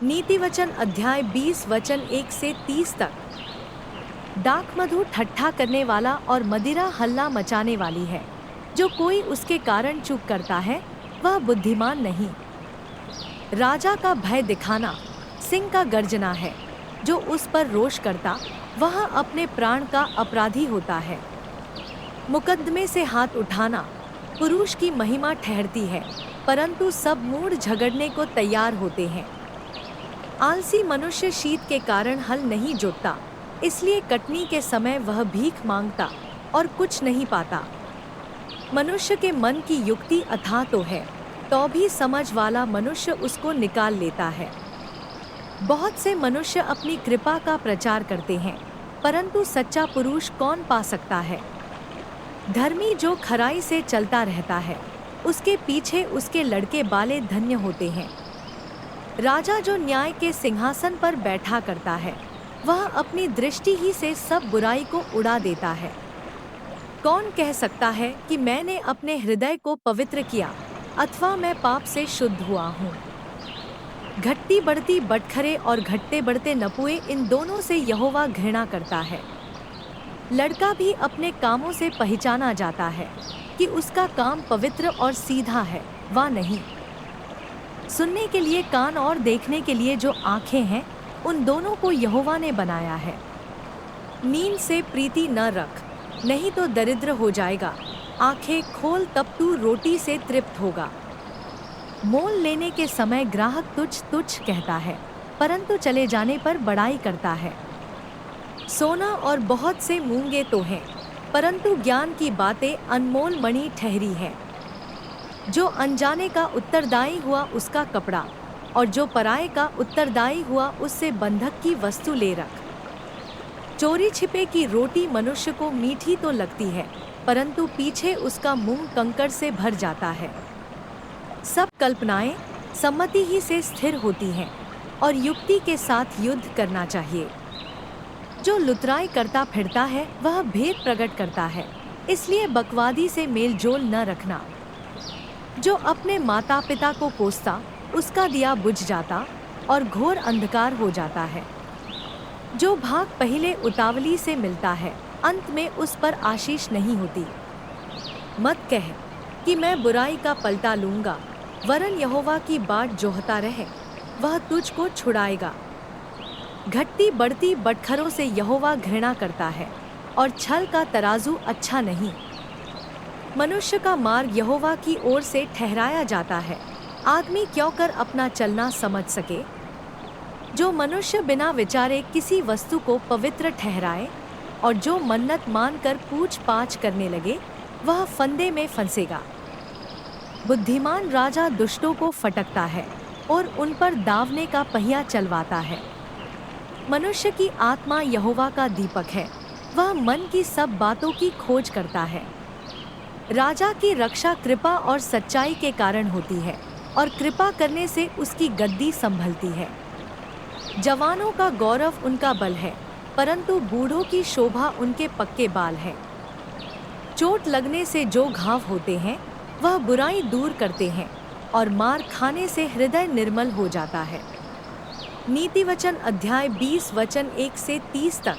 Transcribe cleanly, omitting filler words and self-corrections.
नीतिवचन अध्याय 20 वचन 1 से 30 तक। डाकमधु ठट्ठा करने वाला और मदिरा हल्ला मचाने वाली है। जो कोई उसके कारण चुप करता है वह बुद्धिमान नहीं। राजा का भय दिखाना सिंह का गर्जना है। जो उस पर रोष करता वह अपने प्राण का अपराधी होता है। मुकद्दमे से हाथ उठाना पुरुष की महिमा ठहरती है, परंतु सब मूढ़ झगड़ने को तैयार होते हैं। आलसी मनुष्य शीत के कारण हल नहीं जोतता, इसलिए कटनी के समय वह भीख मांगता और कुछ नहीं पाता। मनुष्य के मन की युक्ति अथाह तो है, तो भी समझ वाला मनुष्य उसको निकाल लेता है। बहुत से मनुष्य अपनी कृपा का प्रचार करते हैं, परंतु सच्चा पुरुष कौन पा सकता है। धर्मी जो खराई से चलता रहता है, उसके पीछे उसके लड़के बाले धन्य होते हैं। राजा जो न्याय के सिंहासन पर बैठा करता है, वह अपनी दृष्टि ही से सब बुराई को उड़ा देता है। कौन कह सकता है कि मैंने अपने हृदय को पवित्र किया अथवा मैं पाप से शुद्ध हुआ हूँ। घटती बढ़ती बटखरे और घटते बढ़ते नपुए, इन दोनों से यहोवा घृणा करता है। लड़का भी अपने कामों से पहचाना जाता है कि उसका काम पवित्र और सीधा है वा नहीं। सुनने के लिए कान और देखने के लिए जो आंखें हैं, उन दोनों को यहोवा ने बनाया है। नींद से प्रीति न रख, नहीं तो दरिद्र हो जाएगा। आंखें खोल तब तू रोटी से तृप्त होगा। मोल लेने के समय ग्राहक तुच्छ तुच्छ कहता है, परंतु चले जाने पर बड़ाई करता है। सोना और बहुत से मूंगे तो हैं, परंतु ज्ञान की बातें अनमोल मणि ठहरी है। जो अनजाने का उत्तरदायी हुआ उसका कपड़ा, और जो पराये का उत्तरदायी हुआ उससे बंधक की वस्तु ले रख। चोरी छिपे की रोटी मनुष्य को मीठी तो लगती है, परंतु पीछे उसका मुंह कंकड़ से भर जाता है। सब कल्पनाएं सम्मति ही से स्थिर होती हैं, और युक्ति के साथ युद्ध करना चाहिए। जो लुतराई करता फिरता है वह भेद प्रकट करता है, इसलिए बकवादी से मेल जोल न रखना। जो अपने माता पिता को कोसता उसका दिया बुझ जाता और घोर अंधकार हो जाता है। जो भाग पहले उतावली से मिलता है, अंत में उस पर आशीष नहीं होती। मत कह कि मैं बुराई का पलटा लूंगा, वरन यहोवा की बाट जोहता रहे, वह तुझको छुड़ाएगा। घटती बढ़ती बटखरों से यहोवा घृणा करता है, और छल का तराजू अच्छा नहीं। मनुष्य का मार्ग यहोवा की ओर से ठहराया जाता है, आदमी क्यों कर अपना चलना समझ सके। जो मनुष्य बिना विचारे किसी वस्तु को पवित्र ठहराए, और जो मन्नत मानकर पूछ पाछ करने लगे, वह फंदे में फंसेगा। बुद्धिमान राजा दुष्टों को फटकता है और उन पर दावने का पहिया चलवाता है। मनुष्य की आत्मा यहोवा का दीपक है, वह मन की सब बातों की खोज करता है। राजा की रक्षा कृपा और सच्चाई के कारण होती है, और कृपा करने से उसकी गद्दी संभलती है। जवानों का गौरव उनका बल है, परंतु बूढ़ों की शोभा उनके पक्के बाल है। चोट लगने से जो घाव होते हैं वह बुराई दूर करते हैं, और मार खाने से हृदय निर्मल हो जाता है। नीतिवचन अध्याय 20 वचन 1 से 30 तक।